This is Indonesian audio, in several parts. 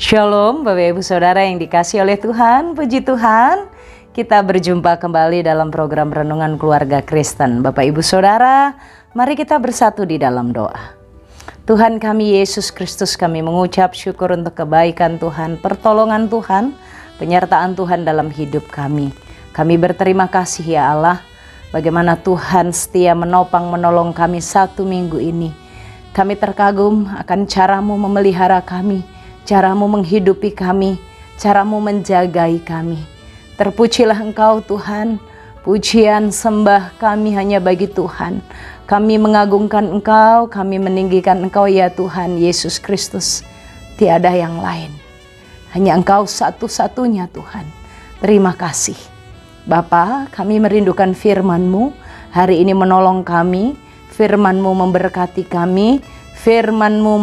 Shalom Bapak Ibu Saudara yang dikasihi oleh Tuhan, puji Tuhan. Kita berjumpa kembali dalam program Renungan Keluarga Kristen. Bapak Ibu Saudara, mari kita bersatu di dalam doa. Tuhan kami Yesus Kristus, kami mengucap syukur untuk kebaikan Tuhan, pertolongan Tuhan, penyertaan Tuhan dalam hidup kami. Kami berterima kasih ya Allah, bagaimana Tuhan setia menopang menolong kami satu minggu ini. Kami terkagum akan caramu memelihara kami, caramu menghidupi kami, caramu menjagai kami. Terpujilah Engkau Tuhan, pujian sembah kami hanya bagi Tuhan. Kami mengagungkan Engkau, kami meninggikan Engkau ya Tuhan Yesus Kristus. Tiada yang lain, hanya Engkau satu-satunya Tuhan. Terima kasih. Bapa, kami merindukan firman-Mu, hari ini menolong kami, firman-Mu memberkati kami, firman-Mu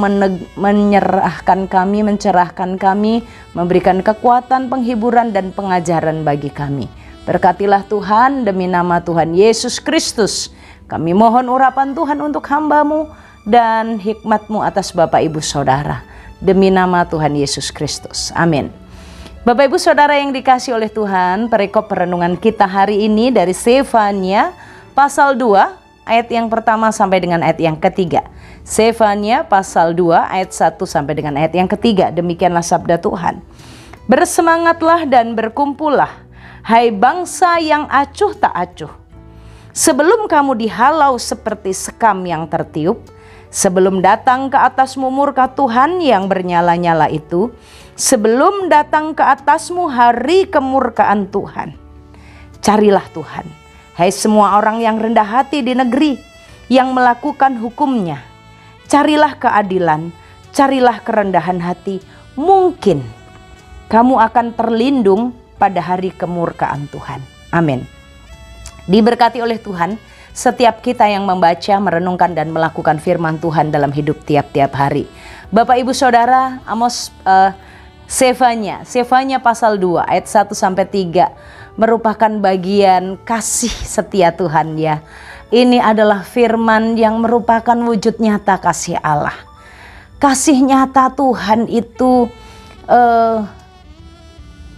menyerahkan kami, mencerahkan kami, memberikan kekuatan, penghiburan, dan pengajaran bagi kami. Berkatilah Tuhan, demi nama Tuhan Yesus Kristus. Kami mohon urapan Tuhan untuk hamba-Mu dan hikmat-Mu atas Bapak Ibu Saudara. Demi nama Tuhan Yesus Kristus. Amin. Bapak Ibu Saudara yang dikasihi oleh Tuhan, perikop perenungan kita hari ini dari Sefanya pasal 2, ayat yang pertama sampai dengan ayat yang ketiga. Sefanya pasal 2 ayat 1 sampai dengan ayat yang ketiga. Demikianlah sabda Tuhan. Bersemangatlah dan berkumpullah, hai bangsa yang acuh tak acuh. Sebelum kamu dihalau seperti sekam yang tertiup, sebelum datang ke atasmu murka Tuhan yang bernyala-nyala itu, sebelum datang ke atasmu hari kemurkaan Tuhan. Carilah Tuhan, hai semua orang yang rendah hati di negeri, yang melakukan hukumnya. Carilah keadilan, carilah kerendahan hati. Mungkin kamu akan terlindung pada hari kemurkaan Tuhan. Amin. Diberkati oleh Tuhan setiap kita yang membaca, merenungkan, dan melakukan firman Tuhan dalam hidup tiap-tiap hari. Bapak Ibu Saudara, Sefanya pasal 2 ayat 1 sampai 3 merupakan bagian kasih setia Tuhan ya. Ini adalah firman yang merupakan wujud nyata kasih Allah. Kasih nyata Tuhan itu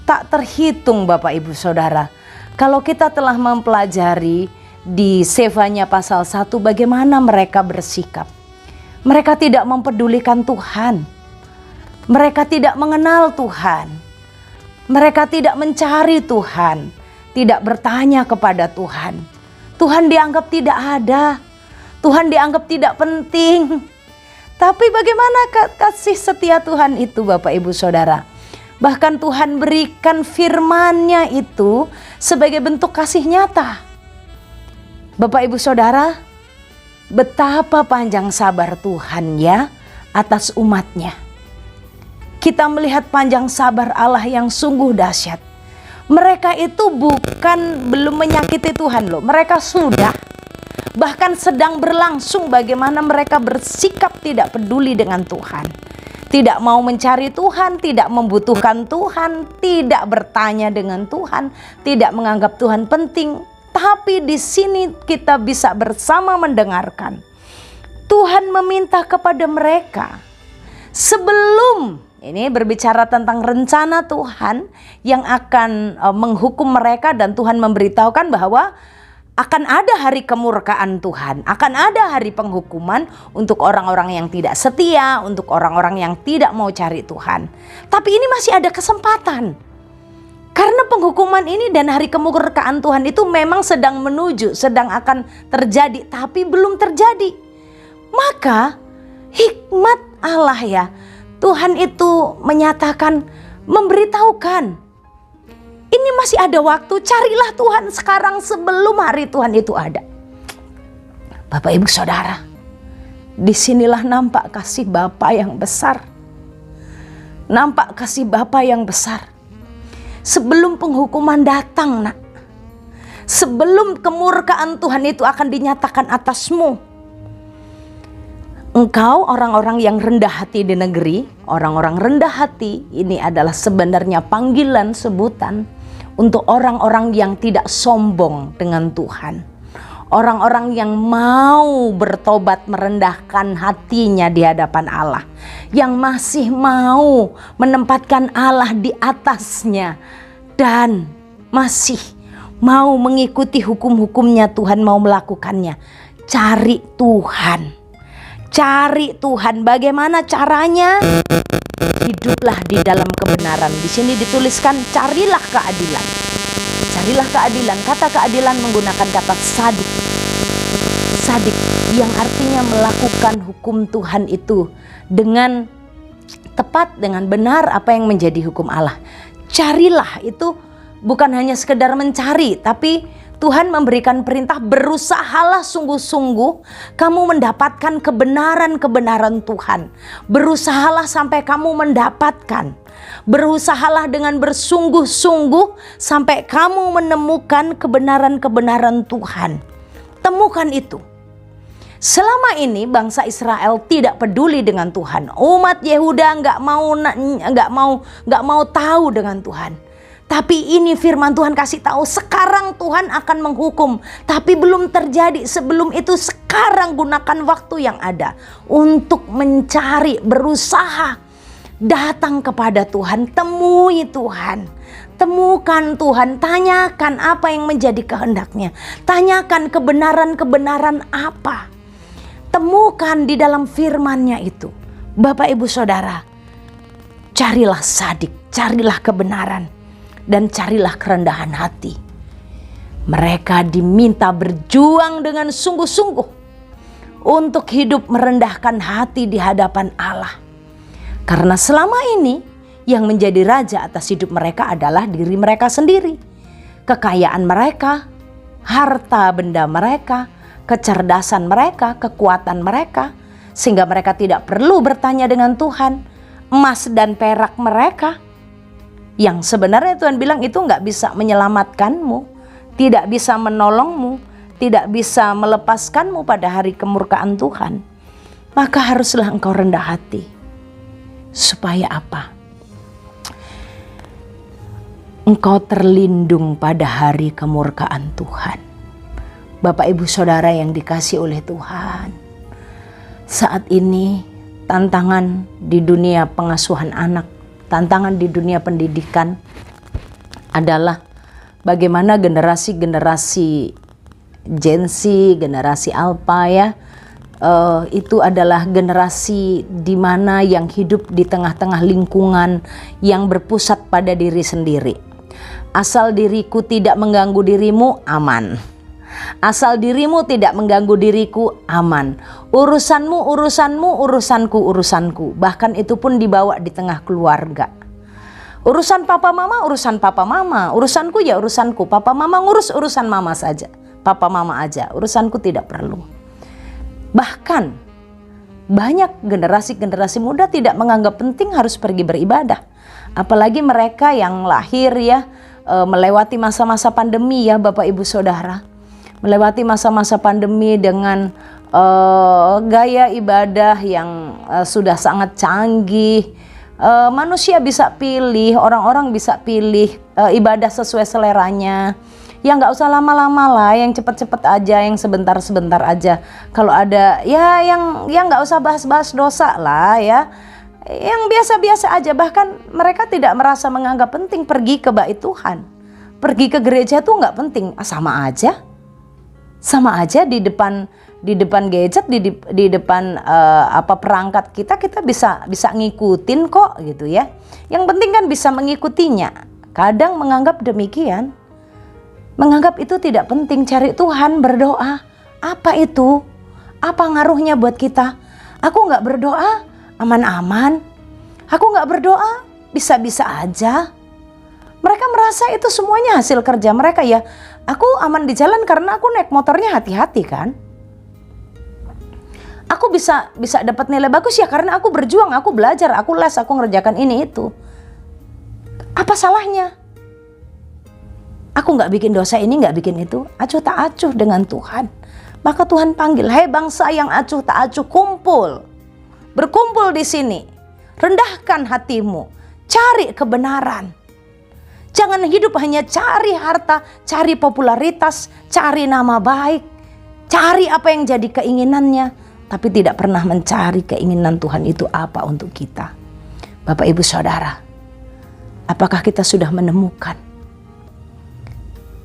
tak terhitung Bapak Ibu Saudara. Kalau kita telah mempelajari di Sefanya pasal 1 bagaimana mereka bersikap. Mereka tidak mempedulikan Tuhan. Mereka tidak mengenal Tuhan. Mereka tidak mencari Tuhan. Tidak bertanya kepada Tuhan. Tuhan dianggap tidak ada. Tuhan dianggap tidak penting. Tapi bagaimana kasih setia Tuhan itu Bapak Ibu Saudara? Bahkan Tuhan berikan firman-Nya itu sebagai bentuk kasih nyata. Bapak Ibu Saudara, betapa panjang sabar Tuhan ya atas umat-Nya. Kita melihat panjang sabar Allah yang sungguh dahsyat. Mereka itu belum menyakiti Tuhan loh. Mereka sudah, bahkan sedang berlangsung bagaimana mereka bersikap tidak peduli dengan Tuhan. Tidak mau mencari Tuhan, tidak membutuhkan Tuhan, tidak bertanya dengan Tuhan, tidak menganggap Tuhan penting. Tapi di sini kita bisa bersama mendengarkan. Tuhan meminta kepada mereka sebelum ini berbicara tentang rencana Tuhan yang akan menghukum mereka, dan Tuhan memberitahukan bahwa akan ada hari kemurkaan Tuhan, akan ada hari penghukuman untuk orang-orang yang tidak setia, untuk orang-orang yang tidak mau cari Tuhan. Tapi ini masih ada kesempatan. Karena penghukuman ini dan hari kemurkaan Tuhan itu memang sedang menuju, sedang akan terjadi, tapi belum terjadi. Maka hikmat Allah ya, Tuhan itu menyatakan, memberitahukan, ini masih ada waktu, carilah Tuhan sekarang sebelum hari Tuhan itu ada. Bapak Ibu Saudara, disinilah nampak kasih Bapa yang besar. Nampak kasih Bapa yang besar. Sebelum penghukuman datang nak, sebelum kemurkaan Tuhan itu akan dinyatakan atasmu, engkau orang-orang yang rendah hati di negeri, orang-orang rendah hati ini adalah sebenarnya panggilan sebutan untuk orang-orang yang tidak sombong dengan Tuhan. Orang-orang yang mau bertobat merendahkan hatinya di hadapan Allah, yang masih mau menempatkan Allah di atasnya dan masih mau mengikuti hukum-hukumnya Tuhan, mau melakukannya. Cari Tuhan. Cari Tuhan. Bagaimana caranya? Hiduplah di dalam kebenaran. Di sini dituliskan carilah keadilan. Carilah keadilan. Kata keadilan menggunakan kata sadik. Sadik yang artinya melakukan hukum Tuhan itu dengan tepat, dengan benar apa yang menjadi hukum Allah. Carilah itu bukan hanya sekedar mencari, tapi Tuhan memberikan perintah, berusahalah sungguh-sungguh kamu mendapatkan kebenaran-kebenaran Tuhan. Berusahalah sampai kamu mendapatkan. Berusahalah dengan bersungguh-sungguh sampai kamu menemukan kebenaran-kebenaran Tuhan. Temukan itu. Selama ini bangsa Israel tidak peduli dengan Tuhan. Umat Yehuda nggak mau tahu dengan Tuhan. Tapi ini firman Tuhan kasih tahu, sekarang Tuhan akan menghukum. Tapi belum terjadi. Sebelum itu sekarang gunakan waktu yang ada untuk mencari, berusaha. Datang kepada Tuhan, temui Tuhan. Temukan Tuhan, tanyakan apa yang menjadi kehendaknya. Tanyakan kebenaran-kebenaran apa. Temukan di dalam firman-Nya itu. Bapak Ibu Saudara, carilah sadik, carilah kebenaran. Dan carilah kerendahan hati. Mereka diminta berjuang dengan sungguh-sungguh untuk hidup merendahkan hati di hadapan Allah. Karena selama ini yang menjadi raja atas hidup mereka adalah diri mereka sendiri. Kekayaan mereka, harta benda mereka, kecerdasan mereka, kekuatan mereka. Sehingga mereka tidak perlu bertanya dengan Tuhan. Emas dan perak mereka, yang sebenarnya Tuhan bilang itu nggak bisa menyelamatkanmu, tidak bisa menolongmu, tidak bisa melepaskanmu pada hari kemurkaan Tuhan. Maka haruslah engkau rendah hati. Supaya apa? Engkau terlindung pada hari kemurkaan Tuhan. Bapak Ibu Saudara yang dikasihi oleh Tuhan, saat ini tantangan di dunia pengasuhan anak, tantangan di dunia pendidikan adalah bagaimana generasi-generasi Gen Z, generasi Alpha ya, itu adalah generasi di mana yang hidup di tengah-tengah lingkungan yang berpusat pada diri sendiri. Asal diriku tidak mengganggu dirimu, aman. Asal dirimu tidak mengganggu diriku, aman. Urusanmu, urusanmu, urusanku, urusanku. Bahkan itu pun dibawa di tengah keluarga. Urusan papa mama, urusan papa mama. Urusanku ya urusanku. Papa mama ngurus urusan mama saja. Papa mama aja, urusanku tidak perlu. Bahkan banyak generasi-generasi muda tidak menganggap penting harus pergi beribadah. Apalagi mereka yang lahir ya, melewati masa-masa pandemi ya Bapak Ibu Saudara. Melewati masa-masa pandemi dengan gaya ibadah yang sudah sangat canggih. Manusia bisa pilih, orang-orang bisa pilih ibadah sesuai seleranya. Ya nggak usah lama-lama lah, yang cepet-cepet aja, yang sebentar-sebentar aja. Kalau ada ya yang nggak usah bahas-bahas dosa lah ya. Yang biasa-biasa aja, bahkan mereka tidak merasa menganggap penting pergi ke bait Tuhan. Pergi ke gereja tuh nggak penting, sama aja. Sama aja di depan gadget, di depan perangkat kita bisa ngikutin kok gitu ya. Yang penting kan bisa mengikutinya. Kadang menganggap demikian. Menganggap itu tidak penting. Cari Tuhan, berdoa. Apa itu? Apa ngaruhnya buat kita? Aku nggak berdoa, aman-aman. Aku nggak berdoa, bisa-bisa aja. Mereka merasa itu semuanya hasil kerja mereka ya. Aku aman di jalan karena aku naik motornya hati-hati kan. Aku bisa dapat nilai bagus ya karena aku berjuang, aku belajar, aku les, aku ngerjakan ini itu. Apa salahnya? Aku nggak bikin dosa ini, nggak bikin itu. Acuh tak acuh dengan Tuhan. Maka Tuhan panggil, hai bangsa yang acuh tak acuh, kumpul. Berkumpul di sini. Rendahkan hatimu. Cari kebenaran. Jangan hidup hanya cari harta, cari popularitas, cari nama baik. Cari apa yang jadi keinginannya, tapi tidak pernah mencari keinginan Tuhan itu apa untuk kita. Bapak Ibu Saudara, apakah kita sudah menemukan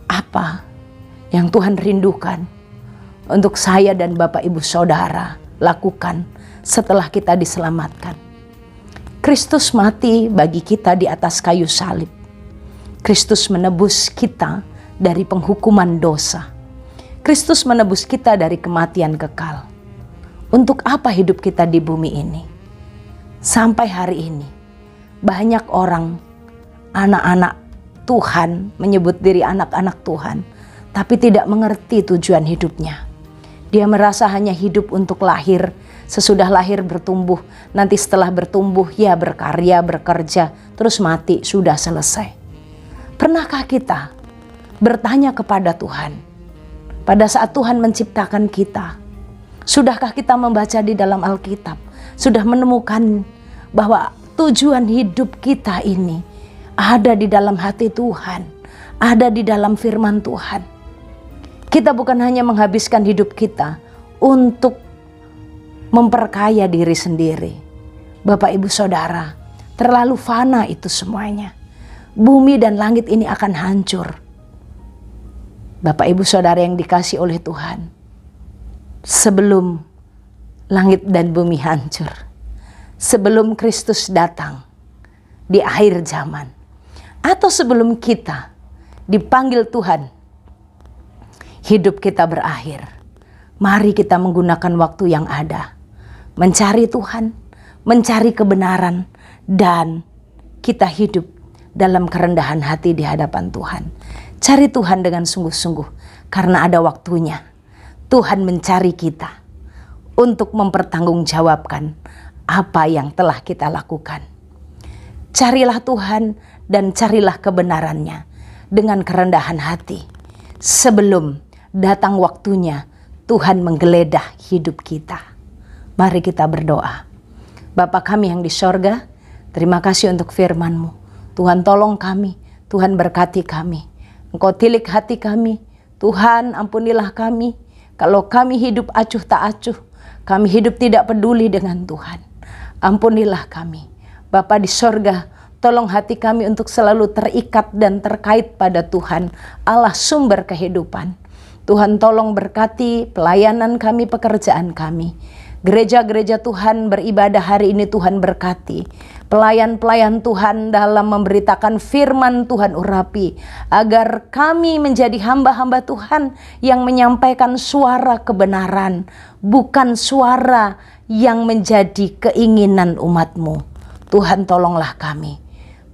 apa yang Tuhan rindukan untuk saya dan Bapak Ibu Saudara lakukan setelah kita diselamatkan? Kristus mati bagi kita di atas kayu salib. Kristus menebus kita dari penghukuman dosa. Kristus menebus kita dari kematian kekal. Untuk apa hidup kita di bumi ini? Sampai hari ini, banyak orang, anak-anak Tuhan, menyebut diri anak-anak Tuhan, tapi tidak mengerti tujuan hidupnya. Dia merasa hanya hidup untuk lahir, sesudah lahir bertumbuh, nanti setelah bertumbuh ya berkarya, bekerja, terus mati, sudah selesai. Pernahkah kita bertanya kepada Tuhan, pada saat Tuhan menciptakan kita, sudahkah kita membaca di dalam Alkitab, sudah menemukan bahwa tujuan hidup kita ini ada di dalam hati Tuhan, ada di dalam firman Tuhan. Kita bukan hanya menghabiskan hidup kita untuk memperkaya diri sendiri. Bapak Ibu Saudara, terlalu fana itu semuanya. Bumi dan langit ini akan hancur. Bapak Ibu Saudara yang dikasihi oleh Tuhan, sebelum langit dan bumi hancur, sebelum Kristus datang di akhir zaman, atau sebelum kita dipanggil Tuhan, hidup kita berakhir, mari kita menggunakan waktu yang ada, mencari Tuhan, mencari kebenaran, dan kita hidup dalam kerendahan hati di hadapan Tuhan. Cari Tuhan dengan sungguh-sungguh, karena ada waktunya Tuhan mencari kita untuk mempertanggungjawabkan apa yang telah kita lakukan. Carilah Tuhan dan carilah kebenarannya dengan kerendahan hati sebelum datang waktunya Tuhan menggeledah hidup kita. Mari kita berdoa. Bapa kami yang di sorga, terima kasih untuk firman-Mu. Tuhan tolong kami, Tuhan berkati kami. Engkau tilik hati kami, Tuhan ampunilah kami. Kalau kami hidup acuh tak acuh, kami hidup tidak peduli dengan Tuhan. Ampunilah kami. Bapa di sorga, tolong hati kami untuk selalu terikat dan terkait pada Tuhan, Allah sumber kehidupan. Tuhan tolong berkati pelayanan kami, pekerjaan kami. Gereja-gereja Tuhan beribadah hari ini Tuhan berkati. Pelayan-pelayan Tuhan dalam memberitakan firman Tuhan urapi. Agar kami menjadi hamba-hamba Tuhan yang menyampaikan suara kebenaran. Bukan suara yang menjadi keinginan umat-Mu. Tuhan tolonglah kami.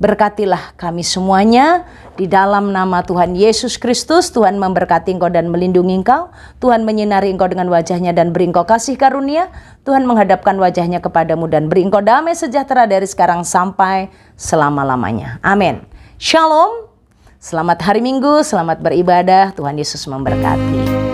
Berkatilah kami semuanya di dalam nama Tuhan Yesus Kristus. Tuhan memberkati engkau dan melindungi engkau. Tuhan menyinari engkau dengan wajahnya dan beri engkau kasih karunia. Tuhan menghadapkan wajahnya kepadamu dan beri engkau damai sejahtera dari sekarang sampai selama-lamanya. Amin. Shalom. Selamat hari Minggu, selamat beribadah. Tuhan Yesus memberkati.